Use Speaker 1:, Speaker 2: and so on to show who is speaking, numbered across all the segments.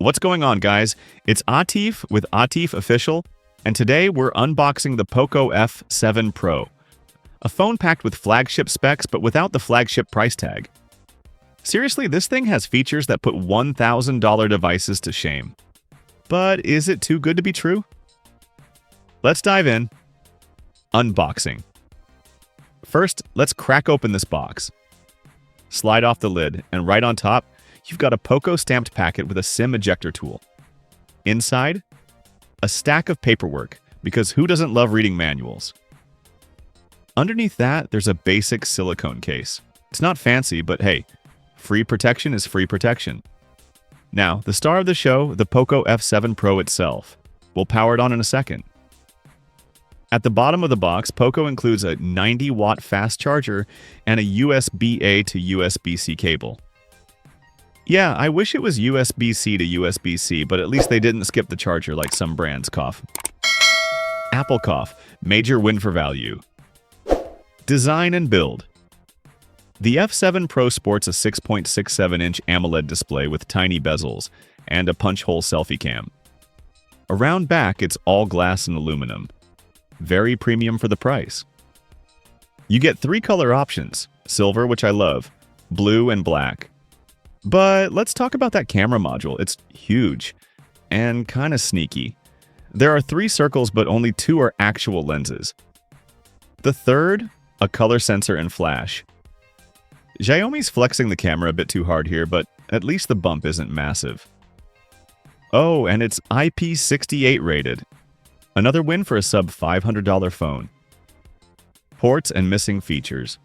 Speaker 1: What's going on, guys? It's Atif with Atif Official, and today we're unboxing the POCO F7 Pro, a phone packed with flagship specs but without the flagship price tag. Seriously, this thing has features that put $1,000 devices to shame. But is it too good to be true? Let's dive in. Unboxing. First, let's crack open this box. Slide off the lid, and right on top, you've got a POCO stamped packet with a SIM ejector tool. Inside, a stack of paperwork, because who doesn't love reading manuals? Underneath that, there's a basic silicone case. It's not fancy, but hey, free protection is free protection. Now, the star of the show, the POCO F7 Pro itself. We'll power it on in a second. At the bottom of the box, POCO includes a 90-watt fast charger and a USB-A to USB-C cable. Yeah, I wish it was USB-C to USB-C, but at least they didn't skip the charger like some brands cough. Apple cough, major win for value. Design and build. The F7 Pro sports a 6.67-inch AMOLED display with tiny bezels and a punch-hole selfie cam. Around back, it's all glass and aluminum. Very premium for the price. You get 3 color options, silver, which I love, blue, and black. But let's talk about that camera module. It's huge and kind of sneaky. There are 3 circles, but only 2 are actual lenses. The third, a color sensor and flash. Xiaomi's flexing the camera a bit too hard here, but at least the bump isn't massive. Oh, and it's IP68 rated. Another win for a sub-$500 phone. Ports and missing features.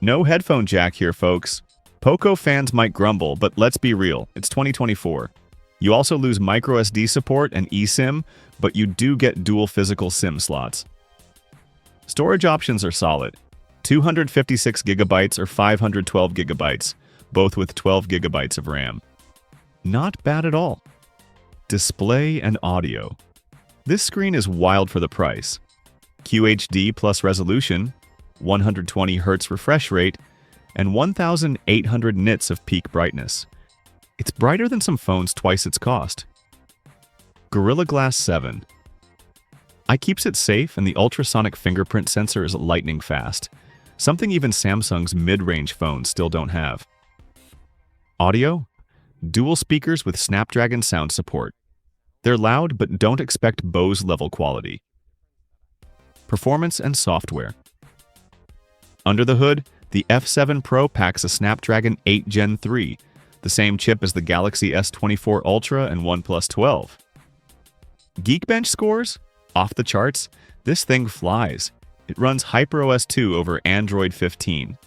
Speaker 1: No headphone jack here, folks. POCO fans might grumble, but let's be real, it's 2024. You also lose microSD support and eSIM, but you do get dual physical SIM slots. Storage options are solid. 256 gigabytes or 512 gigabytes, both with 12 gigabytes of RAM. Not bad at all. Display and audio. This screen is wild for the price. QHD plus resolution, 120 Hz refresh rate, and 1,800 nits of peak brightness. It's brighter than some phones twice its cost. Gorilla Glass 7. keeps it safe, and the ultrasonic fingerprint sensor is lightning fast, something even Samsung's mid-range phones still don't have. Audio? Dual speakers with Snapdragon sound support. They're loud, but don't expect Bose-level quality. Performance and software. Under the hood, the F7 Pro packs a Snapdragon 8 Gen 3, the same chip as the Galaxy S24 Ultra and OnePlus 12. Geekbench scores? Off the charts, this thing flies. It runs HyperOS 2 over Android 15.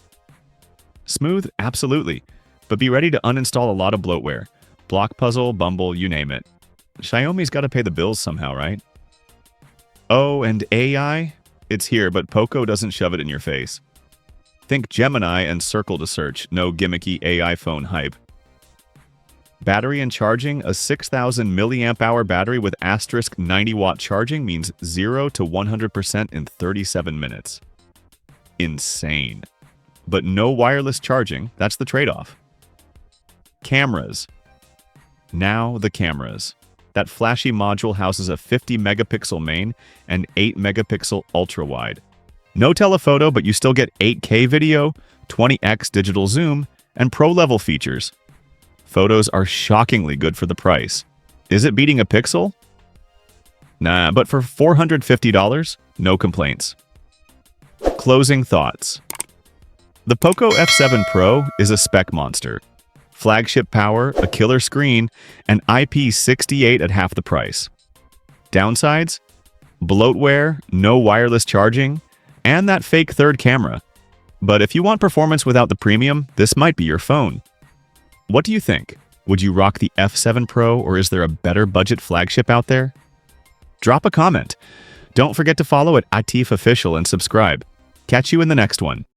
Speaker 1: Smooth? Absolutely. But be ready to uninstall a lot of bloatware. Block Puzzle, Bumble, you name it. Xiaomi's got to pay the bills somehow, right? Oh, and AI? It's here, but POCO doesn't shove it in your face. Think Gemini and circle to search, no gimmicky AI phone hype. Battery and charging, a 6,000 mAh battery with asterisk 90-watt charging means 0 to 100% in 37 minutes. Insane. But no wireless charging, that's the trade-off. Cameras. Now the cameras. That flashy module houses a 50-megapixel main and 8-megapixel ultra-wide. No telephoto, but you still get 8K video, 20x digital zoom, and pro-level features. Photos are shockingly good for the price. Is it beating a Pixel? Nah, but for $450, no complaints. Closing thoughts. The POCO F7 Pro is a spec monster. Flagship power, a killer screen, and IP68 at half the price. Downsides? Bloatware, no wireless charging, and that fake third camera. But if you want performance without the premium, this might be your phone. What do you think? Would you rock the F7 Pro, or is there a better budget flagship out there? Drop a comment. Don't forget to follow at Atif Official and subscribe. Catch you in the next one.